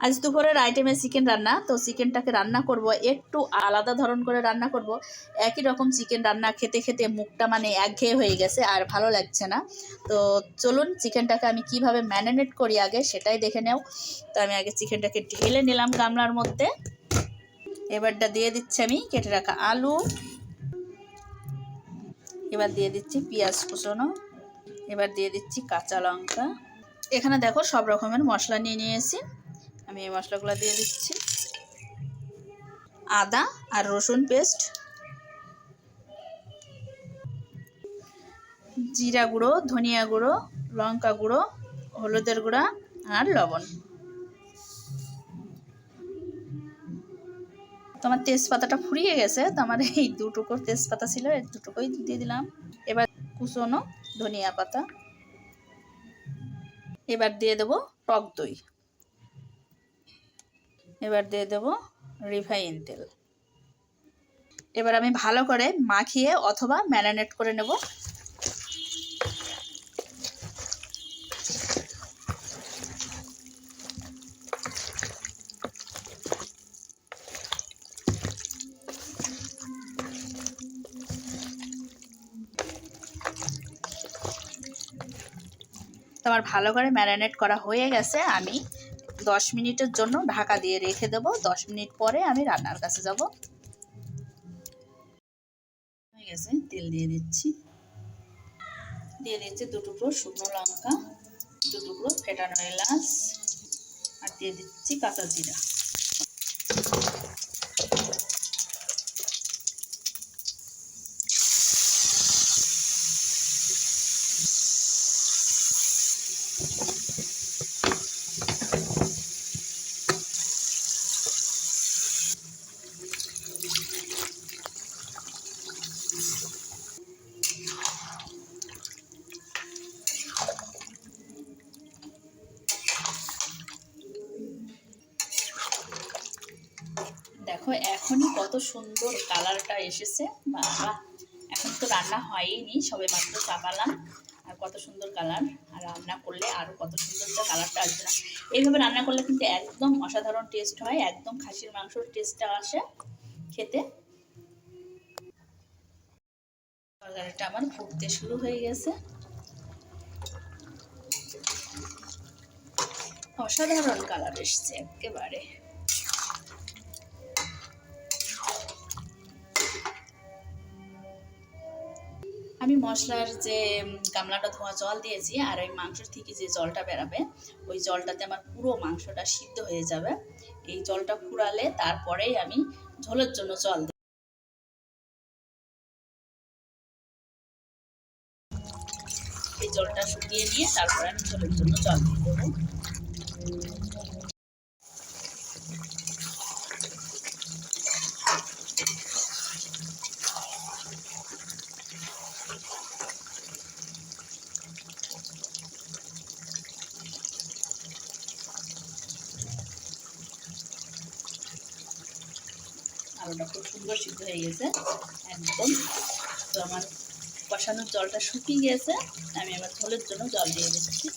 আজ দুপুরের আইটেমে চিকেন রান্না। তো চিকেনটাকে রান্না করব একটু আলাদা ধরন করে রান্না করব। একই রকম চিকেন রান্না খেতে খেতে মুখটা মানে একঘেয়ে হয়ে গেছে, আর ভালো লাগছে না। তো চলুন চিকেনটাকে আমি কিভাবে ম্যারিনেট করি আগে সেটাই দেখে নেও। তো আমি আগে চিকেনটাকে ঢেলে নিলাম গামলার মধ্যে। এবারটা দিয়ে দিচ্ছি আমি কেটে রাখা আলু। এবার দিয়ে দিচ্ছি পেঁয়াজ কুচনো। এবার দিয়ে দিচ্ছি কাঁচা লঙ্কা। এখানে দেখো সব রকমের মশলা নিয়ে নিয়েছি। আমি এই মশলাগুলো দিয়ে দিচ্ছি। আদা আর রসুন পেস্ট, জিরা গুঁড়ো, ধনিয়া গুঁড়ো, লঙ্কা গুঁড়ো, হলুদের গুঁড়া আর লবণ। তো আমার তেজপাতাটা ফুরিয়ে গেছে, তো আমার এই দুটুকো তেজপাতা ছিল, এই দুটুকোই দিয়ে দিলাম। এবার কুচনো ধনিয়া পাতা। এবার দিয়ে দেবো টক দই। এবার দিয়ে দেবো রিফাইন তেল। এবার আমি ভালো করে মাখিয়ে অথবা ম্যারিনেট করে নেব। আমার ভালো করে ম্যারিনেট করা হয়ে গেছে। আমি 10 মিনিটের জন্য ঢাকা দিয়ে রেখে দেবো। 10 মিনিট পরে আমি রান্নার কাছে যাব। হয়ে গেছে, তেল দিয়ে দিচ্ছি। দিয়ে দিচ্ছি 2 টুকরো শুকনো লঙ্কা, 2 টুকরো ফেটানো এলাচ, আর দিয়ে দিচ্ছি কাঁচা জিরা। দেখো এখনই কত সুন্দর কালারটা এসেছে। বাবা, এখন তো রান্না হয়নি, সবে মাত্র চাপালাম, আর কত সুন্দর কালার। আর রান্না করলে আরও কত সুন্দর যে কালারটা আসবে না। এইভাবে রান্না করলে কিন্তু একদম অসাধারণ টেস্ট হয়, একদম খাসির মাংসর টেস্টটা আসে খেতে। তরকারিটা আমার ফুটতে শুরু হয়ে গেছে। অসাধারণ কালার এসছে একেবারে। আমি মশলার যে গামলাটা ধোয়া জল দিয়েছি, আর ওই মাংসের থেকে যে জলটা বেরাবে, ওই জলটাতে আমার পুরো মাংসটা সিদ্ধ হয়ে যাবে। এই জলটা ফুরালে তারপরেই আমি ঝোলের জন্য জল দিই। এই জলটা শুকিয়ে নিয়ে তারপরে আমি ঝোলের জন্য জল দিয়ে দেবো। আলুটা খুব সুন্দর সিদ্ধ হয়ে গেছে একদম। তো আমার কষানোর জলটা শুকিয়ে গেছে, আমি এবার ঝোলের জন্য জল দিয়ে দিচ্ছি।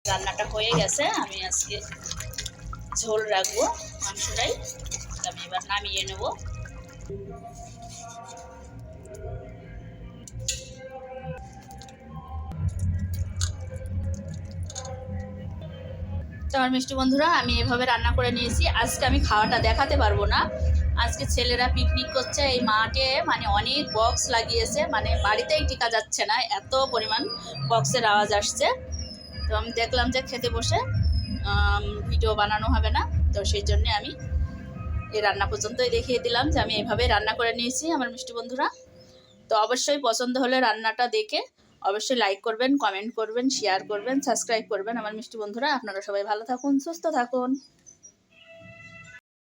রান্নাটা হয়ে গেছে, আমি আজকে ঝোল রাখবো মাংসটাই। আমি এবার নামিয়ে নেব। তো আমার মিষ্টি বন্ধুরা, আমি এভাবে রান্না করে নিয়েছি। আজকে আমি খাওয়াটা দেখাতে পারবো না। আজকে ছেলেরা পিকনিক করছে এই মাঠে, মানে অনেক বক্স লাগিয়েছে, মানে বাড়িতেই টিকা যাচ্ছে না, এত পরিমাণ বক্সের আওয়াজ আসছে। তো আমি দেখলাম যে খেতে বসে ভিডিও বানানো হবে না, তো সেই জন্যে আমি এই রান্না পর্যন্তই দেখিয়ে দিলাম যে আমি এইভাবে রান্না করে নিয়েছি আমার মিষ্টি বন্ধুরা। তো অবশ্যই পছন্দ হলে রান্নাটা দেখে অবশ্যই লাইক করবেন, কমেন্ট করবেন, শেয়ার করবেন, সাবস্ক্রাইব করবেন আমার মিষ্টি বন্ধুরা। আপনারা সবাই ভালো থাকুন, সুস্থ থাকুন।